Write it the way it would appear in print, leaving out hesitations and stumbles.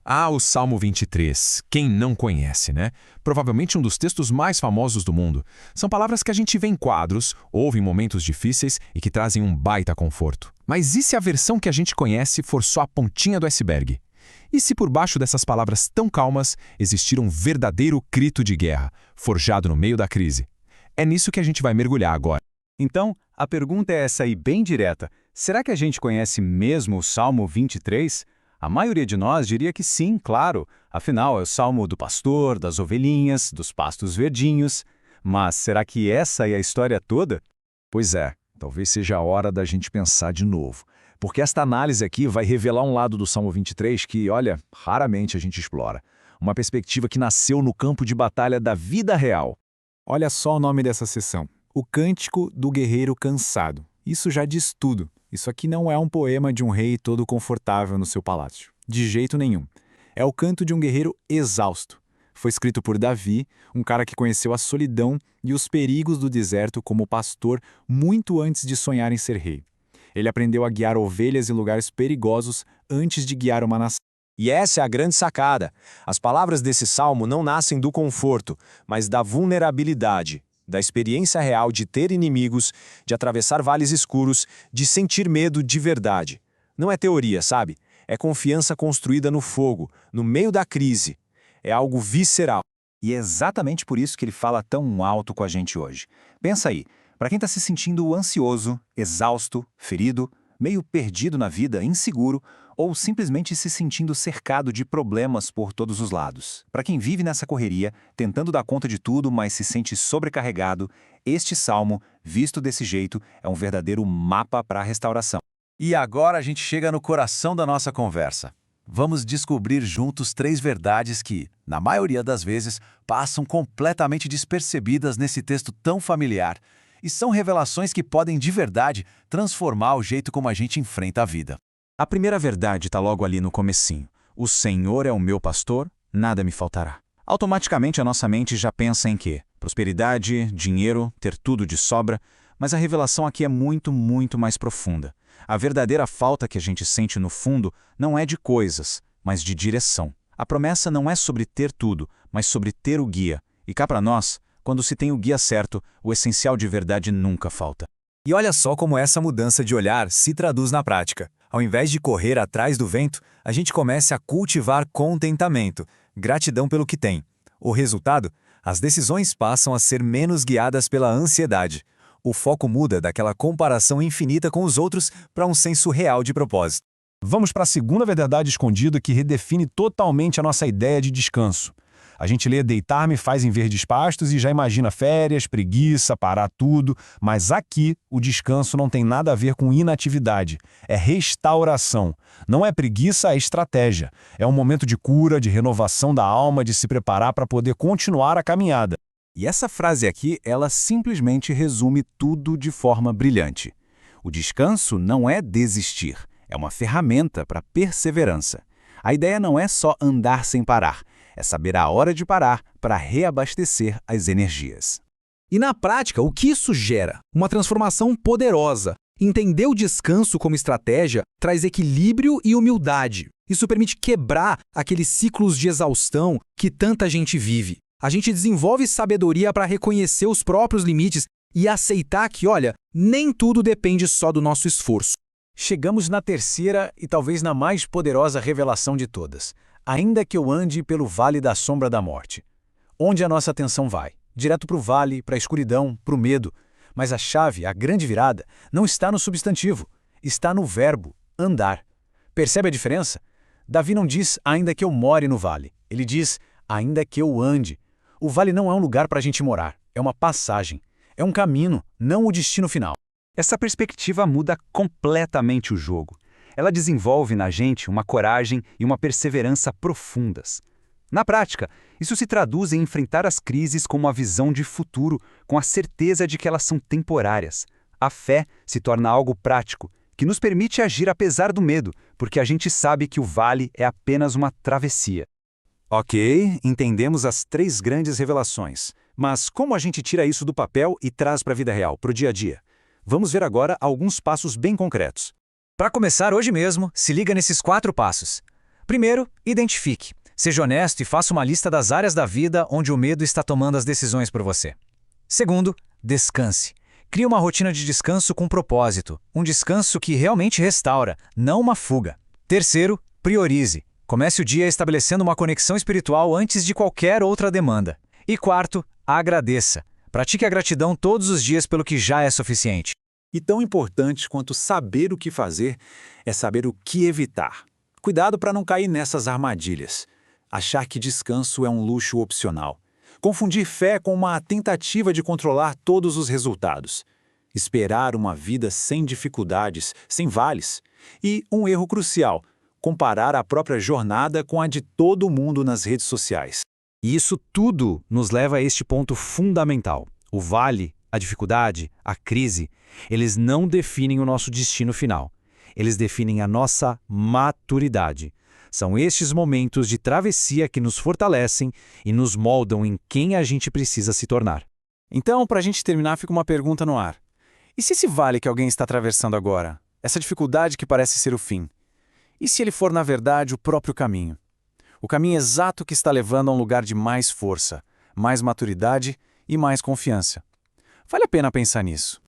Ah, o Salmo 23. Quem não conhece, né? Provavelmente um dos textos mais famosos do mundo. São palavras que a gente vê em quadros, ouve em momentos difíceis e que trazem um baita conforto. Mas e se a versão que a gente conhece for só a pontinha do iceberg? E se por baixo dessas palavras tão calmas existir um verdadeiro grito de guerra, forjado no meio da crise? É nisso que a gente vai mergulhar agora. Então, a pergunta é essa aí bem direta. Será que a gente conhece mesmo o Salmo 23? A maioria de nós diria que sim, claro. Afinal, é o salmo do pastor, das ovelhinhas, dos pastos verdinhos. Mas será que essa é a história toda? Pois é, talvez seja a hora da gente pensar de novo. Porque esta análise aqui vai revelar um lado do Salmo 23 que, olha, raramente a gente explora. Uma perspectiva que nasceu no campo de batalha da vida real. Olha só o nome dessa sessão. O Cântico do Guerreiro Cansado. Isso já diz tudo. Isso aqui não é um poema de um rei todo confortável no seu palácio. De jeito nenhum. É o canto de um guerreiro exausto. Foi escrito por Davi, um cara que conheceu a solidão e os perigos do deserto como pastor muito antes de sonhar em ser rei. Ele aprendeu a guiar ovelhas em lugares perigosos antes de guiar uma nação. E essa é a grande sacada. As palavras desse salmo não nascem do conforto, mas da vulnerabilidade, da experiência real de ter inimigos, de atravessar vales escuros, de sentir medo de verdade. Não é teoria, sabe? É confiança construída no fogo, no meio da crise. É algo visceral. E é exatamente por isso que ele fala tão alto com a gente hoje. Pensa aí, para quem está se sentindo ansioso, exausto, ferido, meio perdido na vida, inseguro, ou simplesmente se sentindo cercado de problemas por todos os lados. Para quem vive nessa correria, tentando dar conta de tudo, mas se sente sobrecarregado, este salmo, visto desse jeito, é um verdadeiro mapa para a restauração. E agora a gente chega no coração da nossa conversa. Vamos descobrir juntos 3 verdades que, na maioria das vezes, passam completamente despercebidas nesse texto tão familiar. E são revelações que podem, de verdade, transformar o jeito como a gente enfrenta a vida. A primeira verdade está logo ali no comecinho. O Senhor é o meu pastor, nada me faltará. Automaticamente a nossa mente já pensa em quê? Prosperidade, dinheiro, ter tudo de sobra, mas a revelação aqui é muito, muito mais profunda. A verdadeira falta que a gente sente no fundo não é de coisas, mas de direção. A promessa não é sobre ter tudo, mas sobre ter o guia. E cá para nós, quando se tem o guia certo, o essencial de verdade nunca falta. E olha só como essa mudança de olhar se traduz na prática. Ao invés de correr atrás do vento, a gente começa a cultivar contentamento, gratidão pelo que tem. O resultado? As decisões passam a ser menos guiadas pela ansiedade. O foco muda daquela comparação infinita com os outros para um senso real de propósito. Vamos para a segunda verdade escondida que redefine totalmente a nossa ideia de descanso. A gente lê deitar-me faz em verdes pastos e já imagina férias, preguiça, parar tudo, mas aqui o descanso não tem nada a ver com inatividade, é restauração. Não é preguiça, é estratégia. É um momento de cura, de renovação da alma, de se preparar para poder continuar a caminhada. E essa frase aqui, ela simplesmente resume tudo de forma brilhante. O descanso não é desistir, é uma ferramenta para perseverança. A ideia não é só andar sem parar, é saber a hora de parar para reabastecer as energias. E na prática, o que isso gera? Uma transformação poderosa. Entender o descanso como estratégia traz equilíbrio e humildade. Isso permite quebrar aqueles ciclos de exaustão que tanta gente vive. A gente desenvolve sabedoria para reconhecer os próprios limites e aceitar que, olha, nem tudo depende só do nosso esforço. Chegamos na terceira e talvez na mais poderosa revelação de todas. Ainda que eu ande pelo vale da sombra da morte. Onde a nossa atenção vai? Direto para o vale, para a escuridão, para o medo. Mas a chave, a grande virada, não está no substantivo. Está no verbo, andar. Percebe a diferença? Davi não diz, ainda que eu more no vale. Ele diz, ainda que eu ande. O vale não é um lugar para a gente morar. É uma passagem. É um caminho, não o destino final. Essa perspectiva muda completamente o jogo. Ela desenvolve na gente uma coragem e uma perseverança profundas. Na prática, isso se traduz em enfrentar as crises com uma visão de futuro, com a certeza de que elas são temporárias. A fé se torna algo prático, que nos permite agir apesar do medo, porque a gente sabe que o vale é apenas uma travessia. Ok, entendemos as 3 grandes revelações. Mas como a gente tira isso do papel e traz para a vida real, para o dia a dia? Vamos ver agora alguns passos bem concretos. Para começar hoje mesmo, se liga nesses 4 passos. Primeiro, identifique. Seja honesto e faça uma lista das áreas da vida onde o medo está tomando as decisões por você. Segundo, descanse. Crie uma rotina de descanso com propósito, um descanso que realmente restaura, não uma fuga. Terceiro, priorize. Comece o dia estabelecendo uma conexão espiritual antes de qualquer outra demanda. E quarto, agradeça. Pratique a gratidão todos os dias pelo que já é suficiente. E tão importante quanto saber o que fazer é saber o que evitar. Cuidado para não cair nessas armadilhas. Achar que descanso é um luxo opcional. Confundir fé com uma tentativa de controlar todos os resultados. Esperar uma vida sem dificuldades, sem vales. E um erro crucial, comparar a própria jornada com a de todo mundo nas redes sociais. E isso tudo nos leva a este ponto fundamental. O vale, a dificuldade, a crise, eles não definem o nosso destino final. Eles definem a nossa maturidade. São estes momentos de travessia que nos fortalecem e nos moldam em quem a gente precisa se tornar. Então, para a gente terminar, fica uma pergunta no ar. E se esse vale que alguém está atravessando agora, essa dificuldade que parece ser o fim, e se ele for, na verdade, o próprio caminho? O caminho exato que está levando a um lugar de mais força, mais maturidade e mais confiança. Vale a pena pensar nisso.